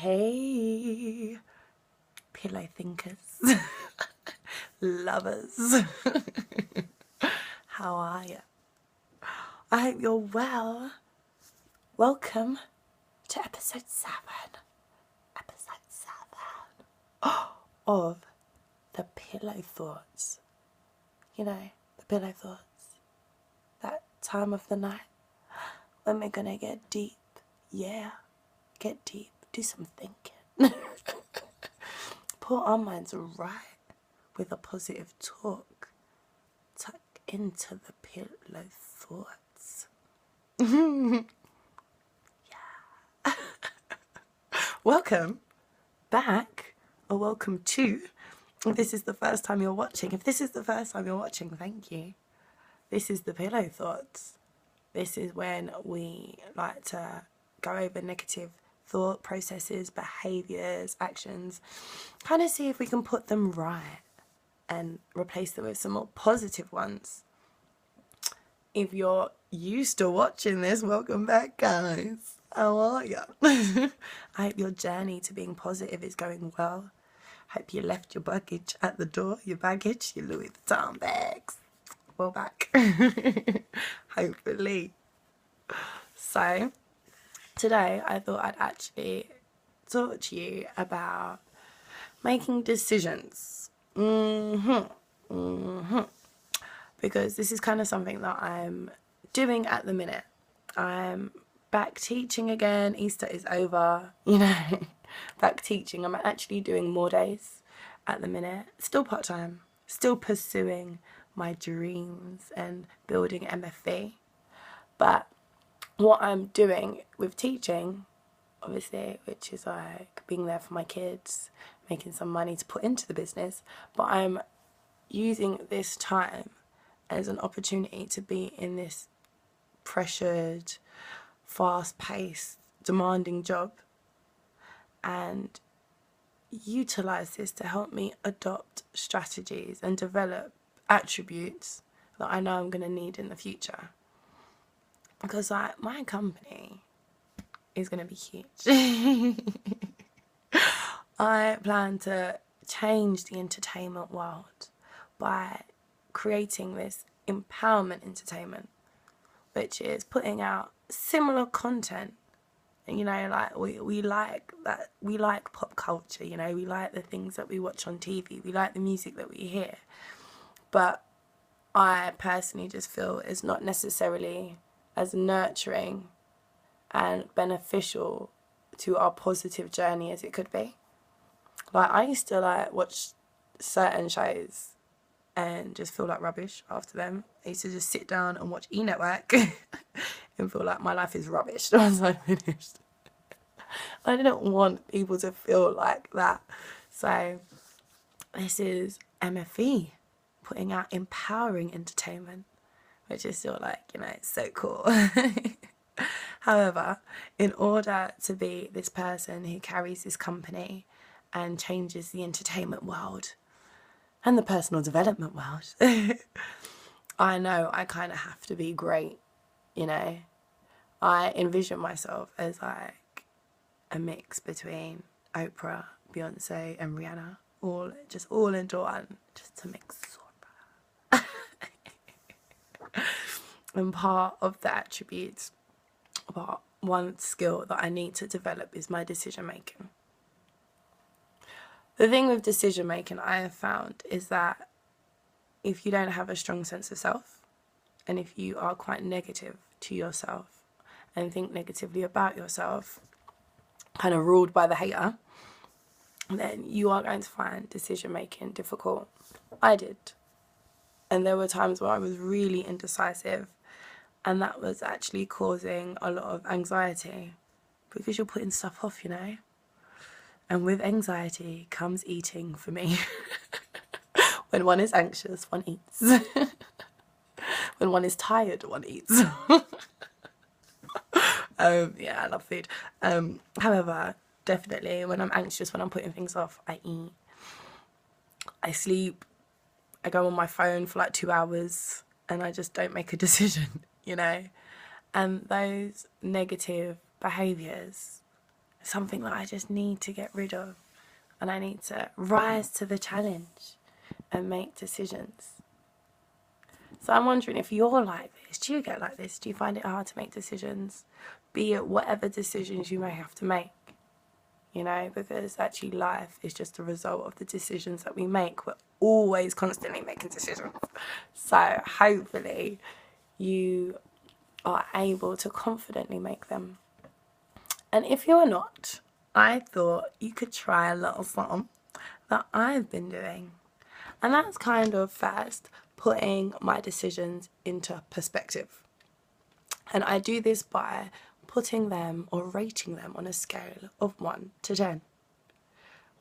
Hey, pillow thinkers, lovers, how are you? I hope you're well. Welcome to episode 7 of the Pillow Thoughts. You know, the Pillow Thoughts. That time of the night when we're gonna get deep. Yeah, get deep. Do some thinking. Put our minds right with a positive talk. Tuck into the pillow thoughts. Yeah. Welcome back, or welcome to, if this is the first time you're watching. If this is the first time you're watching, thank you. This is the Pillow Thoughts. This is when we like to go over negative thought processes, behaviours, actions, kind of see if we can put them right and replace them with some more positive ones. If you're used to watching this, welcome back, guys. How are you? I hope your journey to being positive is going well. Hope you left your baggage at the door, your Louis Vuitton bags. Well back. Hopefully. So, today I thought I'd actually talk to you about making decisions. Because this is kind of something that I'm doing at the minute. I'm back teaching again. Easter is over, back teaching. I'm actually doing more days at the minute. Still part-time, still pursuing my dreams and building MFE. But what I'm doing with teaching, obviously, which is like being there for my kids, making some money to put into the business, but I'm using this time as an opportunity to be in this pressured, fast-paced, demanding job and utilize this to help me adopt strategies and develop attributes that I know I'm going to need in the future. Because my company is going to be huge. I plan to change the entertainment world by creating this empowerment entertainment, which is putting out similar content. Like we like that, we like pop culture, we like the things that we watch on TV, we like the music that we hear. But I personally just feel it's not necessarily as nurturing and beneficial to our positive journey as it could be. Like, I used to watch certain shows and just feel like rubbish after them. I used to just sit down and watch E-Network and feel like my life is rubbish once I finished. I didn't want people to feel like that. So this is MFE, putting out empowering entertainment, which is still it's so cool. However, in order to be this person who carries this company and changes the entertainment world and the personal development world, I know I kind of have to be great, I envision myself as a mix between Oprah, Beyonce and Rihanna, all into one, just to make Zohra. And part of the attributes, but one skill that I need to develop is my decision making. The thing with decision making I have found is that if you don't have a strong sense of self, and if you are quite negative to yourself and think negatively about yourself, kind of ruled by the hater, then you are going to find decision making difficult. I did. And there were times where I was really indecisive, and that was actually causing a lot of anxiety because you're putting stuff off, And with anxiety comes eating for me. When one is anxious, one eats. When one is tired, one eats. I love food. However, definitely when I'm anxious, when I'm putting things off, I eat. I sleep. I go on my phone for 2 hours and I just don't make a decision, And those negative behaviours something that I just need to get rid of. And I need to rise to the challenge and make decisions. So I'm wondering if you're like this. Do you get like this? Do you find it hard to make decisions? Be it whatever decisions you may have to make. You know, because actually life is just a result of the decisions that we make. We're always constantly making decisions. So hopefully you are able to confidently make them. And if you're not, I thought you could try a little something that I've been doing. And that's kind of first putting my decisions into perspective. And I do this by putting them or rating them on a scale of 1 to 10.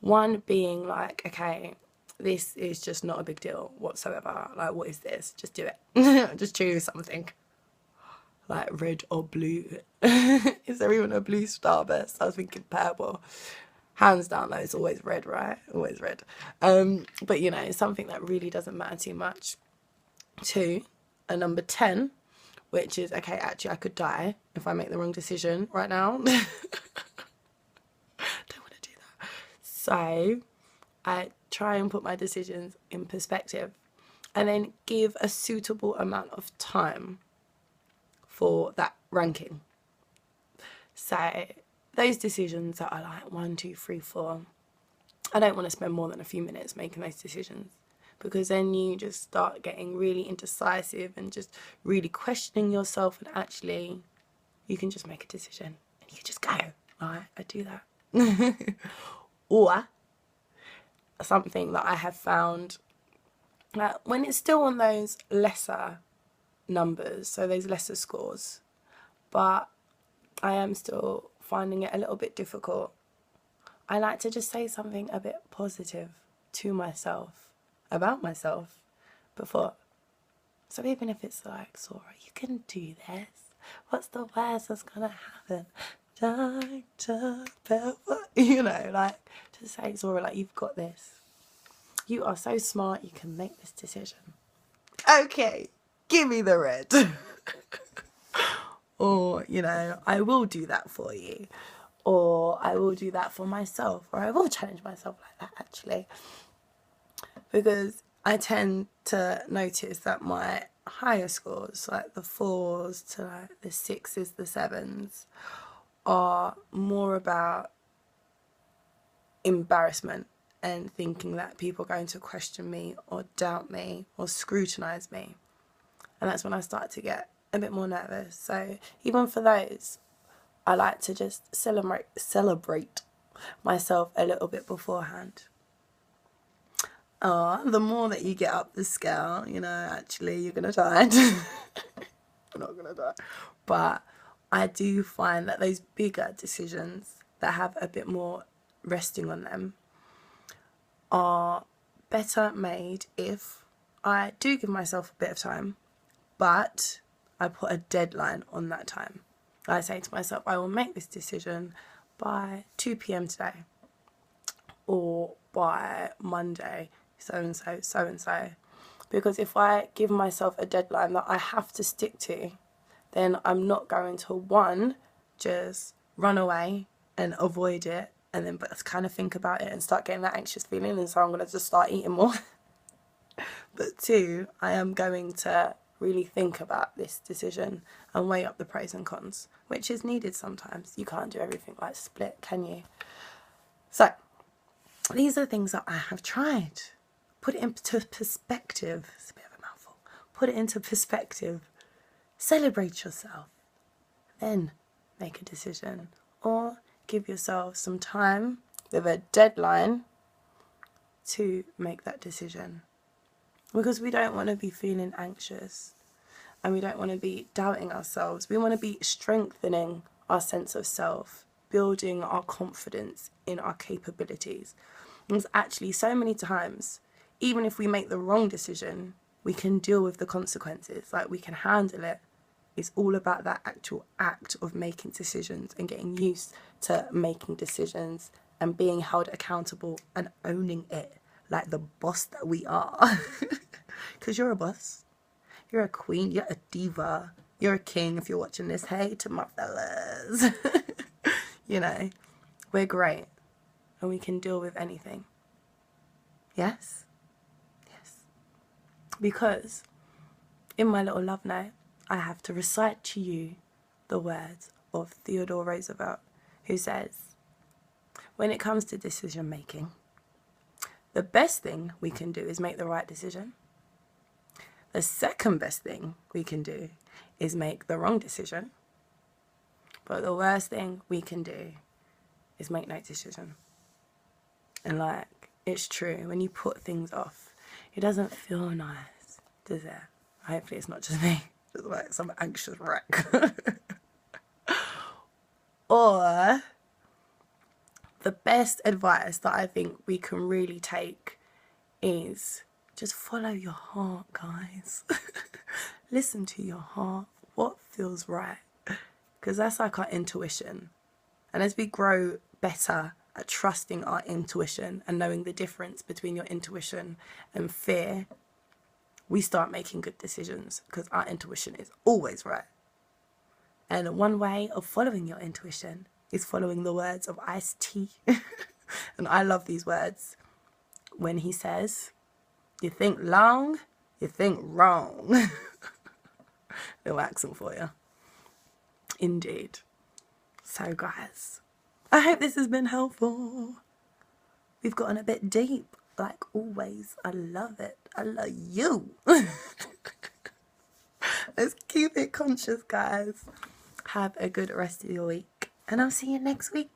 1 being like, okay, this is just not a big deal whatsoever. Like, what is this? Just do it. Just choose something. Like red or blue. Is there even a blue starburst? I was thinking purple. Hands down though, it's always red, right? Always red. But you know, something that really doesn't matter too much. 2, a number 10, which is, okay, actually I could die if I make the wrong decision right now. Don't want to do that. So I try and put my decisions in perspective and then give a suitable amount of time for that ranking. So those decisions that are like 1, 2, 3, 4, I don't want to spend more than a few minutes making those decisions, because then you just start getting really indecisive and just really questioning yourself, and actually you can just make a decision and you can just go. Right, I do that. Or something that I have found that when it's still on those lesser numbers, so those lesser scores, but I am still finding it a little bit difficult, I like to just say something a bit positive to myself, about myself, before. So even if it's like, Zohra, you can do this. What's the worst that's gonna happen? Dr. Pepper. You know, like, to say, Zohra, like, you've got this. You are so smart, you can make this decision. Okay, give me the red. Or, you know, I will do that for you. Or I will do that for myself. Or I will challenge myself like that, actually. Because I tend to notice that my higher scores, like the 4s to like the 6s, the 7s, are more about embarrassment and thinking that people are going to question me or doubt me or scrutinise me. And that's when I start to get a bit more nervous. So even for those, I like to just celebrate myself a little bit beforehand. The more that you get up the scale, you know, actually you're going to die. I'm not going to die. But I do find that those bigger decisions that have a bit more resting on them are better made if I do give myself a bit of time, but I put a deadline on that time. I say to myself, I will make this decision by 2 p.m. today, or by Monday, so-and-so, so-and-so. Because if I give myself a deadline that I have to stick to, then I'm not going to, 1, just run away and avoid it, and then but kind of think about it and start getting that anxious feeling, and so I'm going to just start eating more. But 2, I am going to really think about this decision and weigh up the pros and cons, which is needed sometimes. You can't do everything like split, can you? So these are things that I have tried. Put it into perspective. It's a bit of a mouthful. Put it into perspective. Celebrate yourself. Then make a decision. Or give yourself some time with a deadline to make that decision. Because we don't want to be feeling anxious and we don't want to be doubting ourselves. We want to be strengthening our sense of self, building our confidence in our capabilities. Because actually so many times, even if we make the wrong decision, we can deal with the consequences. Like, we can handle it. It's all about that actual act of making decisions and getting used to making decisions and being held accountable and owning it like the boss that we are. Because you're a boss. You're a queen. You're a diva. You're a king if you're watching this. Hey to my fellas. You know. We're great and we can deal with anything. Yes? Yes. Because in my little love note, I have to recite to you the words of Theodore Roosevelt, who says, when it comes to decision making, the best thing we can do is make the right decision. The second best thing we can do is make the wrong decision. But the worst thing we can do is make no decision. And like, it's true, when you put things off, it doesn't feel nice, does it? Hopefully it's not just me, it's like some anxious wreck. Or the best advice that I think we can really take is just follow your heart, guys. Listen to your heart, what feels right, because that's like our intuition. And as we grow better at trusting our intuition and knowing the difference between your intuition and fear, we start making good decisions because our intuition is always right. And one way of following your intuition is following the words of Ice-T. And I love these words. When he says, you think long, you think wrong. Little accent for you. Indeed. So guys, I hope this has been helpful. We've gotten a bit deep, like always. I love it. I love you. Let's keep it conscious, guys. Have a good rest of your week, and I'll see you next week.